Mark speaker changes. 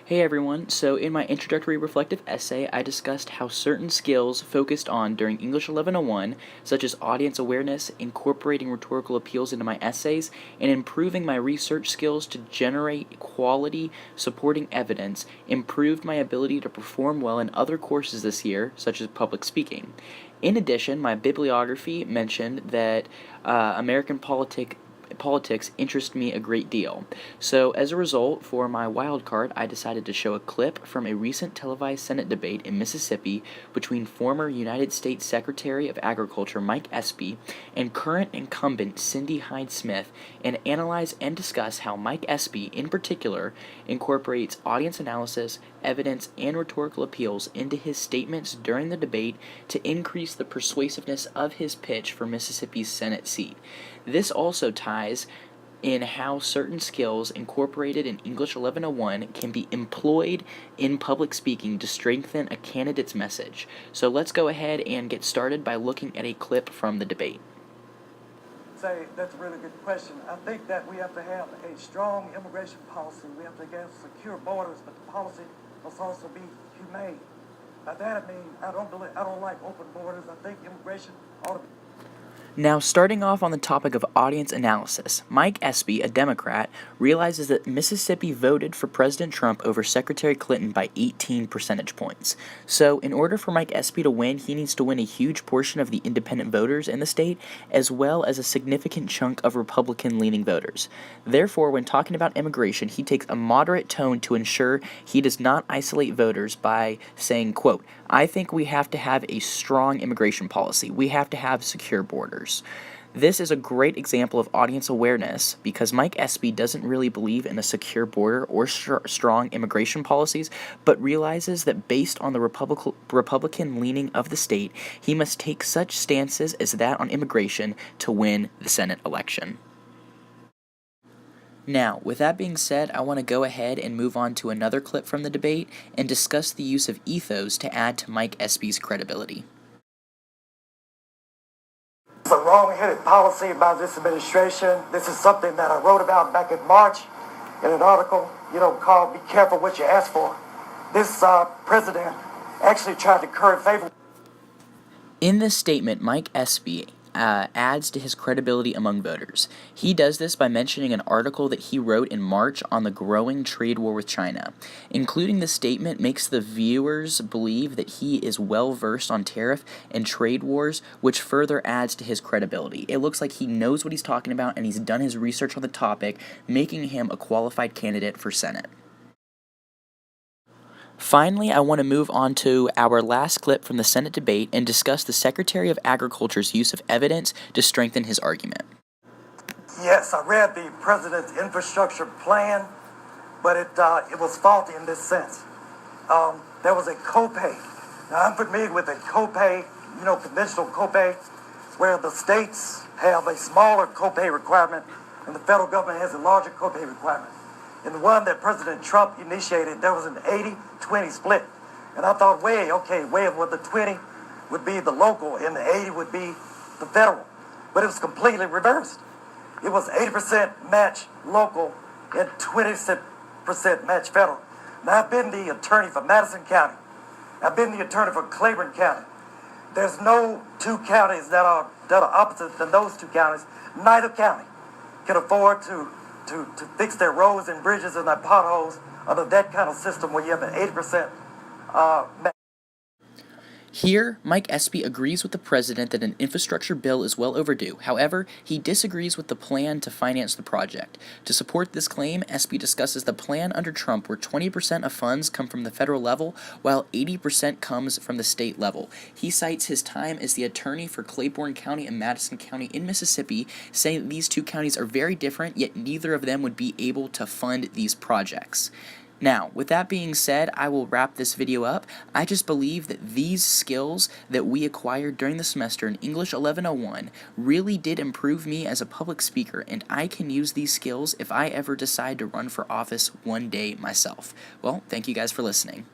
Speaker 1: Hey everyone, so in my introductory reflective essay, I discussed how certain skills focused on during English 1101, such as audience awareness, incorporating rhetorical appeals into my essays, and improving my research skills to generate quality supporting evidence, improved my ability to perform well in other courses this year, such as public speaking. In addition, my bibliography mentioned that American politics interest me a great deal. So, as a result, for my wildcard, I decided to show a clip from a recent televised Senate debate in Mississippi between former United States Secretary of Agriculture Mike Espy and current incumbent Cindy Hyde-Smith, and analyze and discuss how Mike Espy, in particular, incorporates audience analysis, evidence, and rhetorical appeals into his statements during the debate to increase the persuasiveness of his pitch for Mississippi's Senate seat. This also ties in how certain skills incorporated in English 1101 can be employed in public speaking to strengthen a candidate's message. So let's go ahead and get started by looking at a clip from the debate.
Speaker 2: That's a really good question. I think that we have to have a strong immigration policy. We have to have secure borders, but the policy must also be humane. By that I mean I don't like open borders. I think immigration ought to be.
Speaker 1: Now, starting off on the topic of audience analysis, Mike Espy, a Democrat, realizes that Mississippi voted for President Trump over Secretary Clinton by 18 percentage points. So, in order for Mike Espy to win, he needs to win a huge portion of the independent voters in the state, as well as a significant chunk of Republican-leaning voters. Therefore, when talking about immigration, he takes a moderate tone to ensure he does not isolate voters by saying, quote, "I think we have to have a strong immigration policy. We have to have secure borders." This is a great example of audience awareness because Mike Espy doesn't really believe in a secure border or strong immigration policies, but realizes that based on the Republican leaning of the state, he must take such stances as that on immigration to win the Senate election. Now, with that being said, I want to go ahead and move on to another clip from the debate and discuss the use of ethos to add to Mike Espy's credibility.
Speaker 2: It's a wrong-headed policy by this administration. This is something that I wrote about back in March in an article, called "Be Careful What You Ask For." This president actually tried to curry favor.
Speaker 1: In this statement, Mike Espy adds to his credibility among voters. He does this by mentioning an article that he wrote in March on the growing trade war with China. Including this statement makes the viewers believe that he is well versed on tariff and trade wars, which further adds to his credibility. It looks like he knows what he's talking about and he's done his research on the topic, making him a qualified candidate for Senate. Finally, I want to move on to our last clip from the Senate debate and discuss the Secretary of Agriculture's use of evidence to strengthen his argument.
Speaker 2: Yes, I read the president's infrastructure plan, but it was faulty in this sense. There was a copay. Now, I'm familiar with a copay, conventional copay, where the states have a smaller copay requirement and the federal government has a larger copay requirement. In the one that President Trump initiated, there was an 80-20 split. And I thought, well, the 20 would be the local and the 80 would be the federal. But it was completely reversed. It was 80% match local and 20% match federal. Now, I've been the attorney for Madison County. I've been the attorney for Claiborne County. There's no two counties that are opposite than those two counties. Neither county can afford to fix their roads and bridges and their potholes under that kind of system where you have an 80% match.
Speaker 1: Here, Mike Espy agrees with the president that an infrastructure bill is well overdue. However, he disagrees with the plan to finance the project. To support this claim, Espy discusses the plan under Trump where 20% of funds come from the federal level, while 80% comes from the state level. He cites his time as the attorney for Claiborne County and Madison County in Mississippi, saying that these two counties are very different, yet neither of them would be able to fund these projects. Now, with that being said, I will wrap this video up. I just believe that these skills that we acquired during the semester in English 1101 really did improve me as a public speaker, and I can use these skills if I ever decide to run for office one day myself. Well, thank you guys for listening.